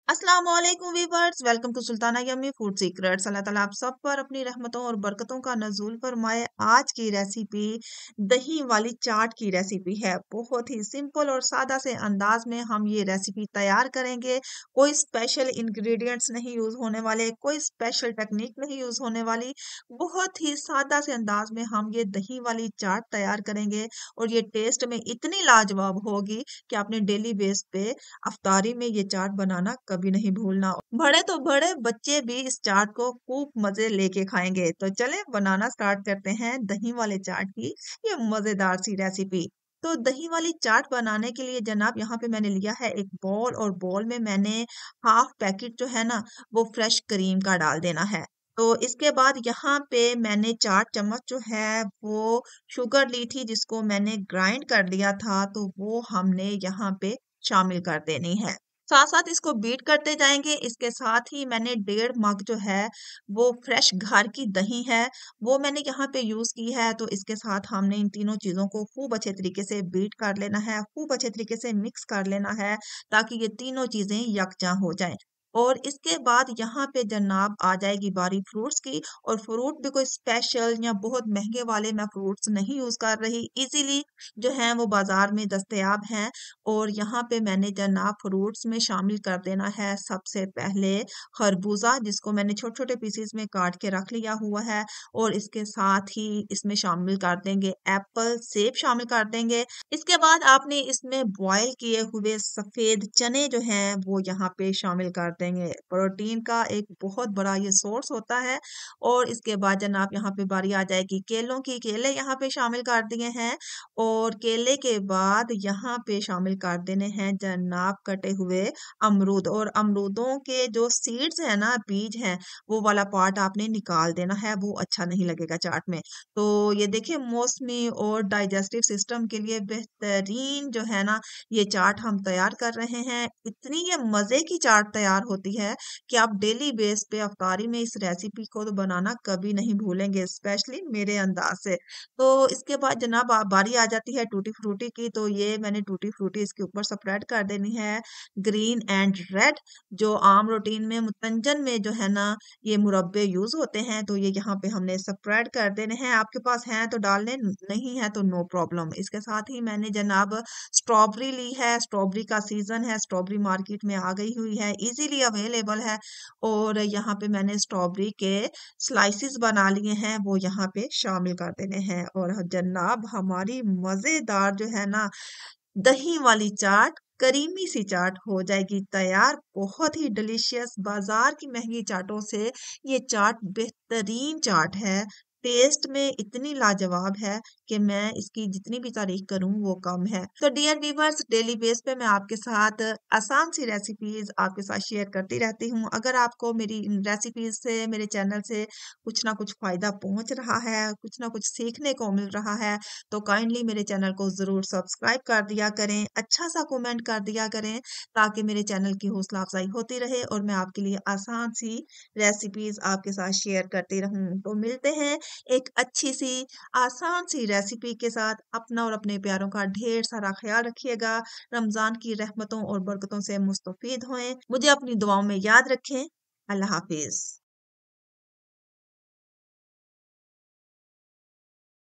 अस्सलाम वालेकुम viewers, welcome to Sultana yummy food secrets. अल्लाह ताला आप सब पर अपनी रहमतों और बरकतों का नजूल फरमाए। आज की रेसिपी दही वाली चाट की रेसिपी है। बहुत ही सिंपल और सादा से अंदाज में हम ये रेसिपी तैयार करेंगे। कोई स्पेशल इंग्रेडिएंट्स नहीं यूज होने वाले, कोई स्पेशल टेक्निक नहीं यूज होने वाली। बहुत ही सादा से अंदाज में हम ये दही वाली चाट तैयार करेंगे और ये टेस्ट में इतनी लाजवाब होगी कि आपने डेली बेस पे अफ्तारी में ये चाट बनाना कभी नहीं भूलना। बड़े तो बड़े बच्चे भी इस चाट को खूब मजे लेके खाएंगे। तो चले बनाना स्टार्ट करते हैं दही वाले चाट की ये मजेदार सी रेसिपी। तो दही वाली चाट बनाने के लिए जनाब यहाँ पे मैंने लिया है एक बॉल और बॉल में मैंने हाफ पैकेट जो है ना वो फ्रेश क्रीम का डाल देना है। तो इसके बाद यहाँ पे मैंने 4 चम्मच जो है वो शुगर ली थी जिसको मैंने ग्राइंड कर लिया था, तो वो हमने यहाँ पे शामिल कर देनी है। साथ साथ इसको बीट करते जाएंगे। इसके साथ ही मैंने 1.5 मग जो है वो फ्रेश घर की दही है वो मैंने यहाँ पे यूज की है। तो इसके साथ हमने इन तीनों चीजों को खूब अच्छे तरीके से बीट कर लेना है, खूब अच्छे तरीके से मिक्स कर लेना है ताकि ये तीनों चीजें यकजा हो जाएं। और इसके बाद यहाँ पे जनाब आ जाएगी बारी फ्रूट्स की। और फ्रूट भी कोई स्पेशल या बहुत महंगे वाले मैं फ्रूट्स नहीं यूज कर रही, इजीली जो है वो बाजार में दस्तयाब हैं। और यहाँ पे मैंने जनाब फ्रूट्स में शामिल कर देना है सबसे पहले खरबूजा, जिसको मैंने छोटे छोटे पीसेस में काट के रख लिया हुआ है। और इसके साथ ही इसमें शामिल कर देंगे एप्पल, सेब शामिल कर देंगे। इसके बाद आपने इसमें बॉईल किए हुए सफेद चने जो हैं वो यहाँ पे शामिल कर देंगे। प्रोटीन का एक बहुत बड़ा ये सोर्स होता है। और इसके बाद जनाब यहाँ पे बारी आ जाएगी केलों की। केले यहाँ पे शामिल कर दिए हैं। और केले के बाद यहाँ पे शामिल कर देने हैं जनाब कटे हुए अमरूद। और अमरूदों के जो सीड्स हैं ना, बीज हैं, वो वाला पार्ट आपने निकाल देना है, वो अच्छा नहीं लगेगा चाट में। तो ये देखिए मौसमी और डाइजेस्टिव सिस्टम के लिए बेहतरीन जो है ना ये चाट हम तैयार कर रहे हैं। इतनी ये मजे की चाट तैयार होती है कि आप डेली बेस पे अफ्तारी में इस रेसिपी को तो बनाना कभी नहीं भूलेंगे, स्पेशली मेरे अंदाज से। तो इसके बाद जनाब बारी आ जाती है टूटी फ्रूटी की। तो ये मैंने टूटी फ्रूटी इसके ऊपर स्प्रेड कर देनी है, ग्रीन एंड रेड। जो आम रूटीन में मुतंजन में जो है ना ये मुरब्बे यूज होते हैं, तो ये यहाँ पे हमने स्प्रेड कर देने हैं। आपके पास हैं तो डाल लें, नहीं है तो नो प्रॉब्लम। इसके साथ ही मैंने जनाब स्ट्रॉबेरी ली है। स्ट्रॉबेरी का सीजन है, स्ट्रॉबेरी मार्केट में आ गई हुई है, इजीली अवेलेबल है। और यहाँ पे मैंने स्ट्रॉबेरी के स्लाइसिस बना लिए हैं, वो यहाँ पे शामिल कर देने हैं। और जनाब हमारी मजेदार जो है ना दही वाली चाट, करीमी सी चाट हो जाएगी तैयार। बहुत ही डिलीशियस, बाजार की महंगी चाटों से ये चाट बेहतरीन चाट है। टेस्ट में इतनी लाजवाब है कि मैं इसकी जितनी भी तारीफ करूं वो कम है। तो डियर व्यूवर्स, डेली बेस पे मैं आपके साथ आसान सी रेसिपीज आपके साथ शेयर करती रहती हूँ। अगर आपको मेरी इन रेसिपीज से, मेरे चैनल से कुछ ना कुछ फायदा पहुंच रहा है, कुछ ना कुछ सीखने को मिल रहा है, तो काइंडली मेरे चैनल को ज़रूर सब्सक्राइब कर दिया करें, अच्छा सा कमेंट कर दिया करें ताकि मेरे चैनल की हौसला अफजाई होती रहे और मैं आपके लिए आसान सी रेसिपीज आपके साथ शेयर करती रहूं। तो मिलते हैं एक अच्छी सी आसान सी रेसिपी के साथ। अपना और अपने प्यारों का ढेर सारा ख्याल रखिएगा। रमजान की रहमतों और बरकतों से मुस्तफीद होएं। मुझे अपनी दुआओं में याद रखें। अल्लाह हाफिज।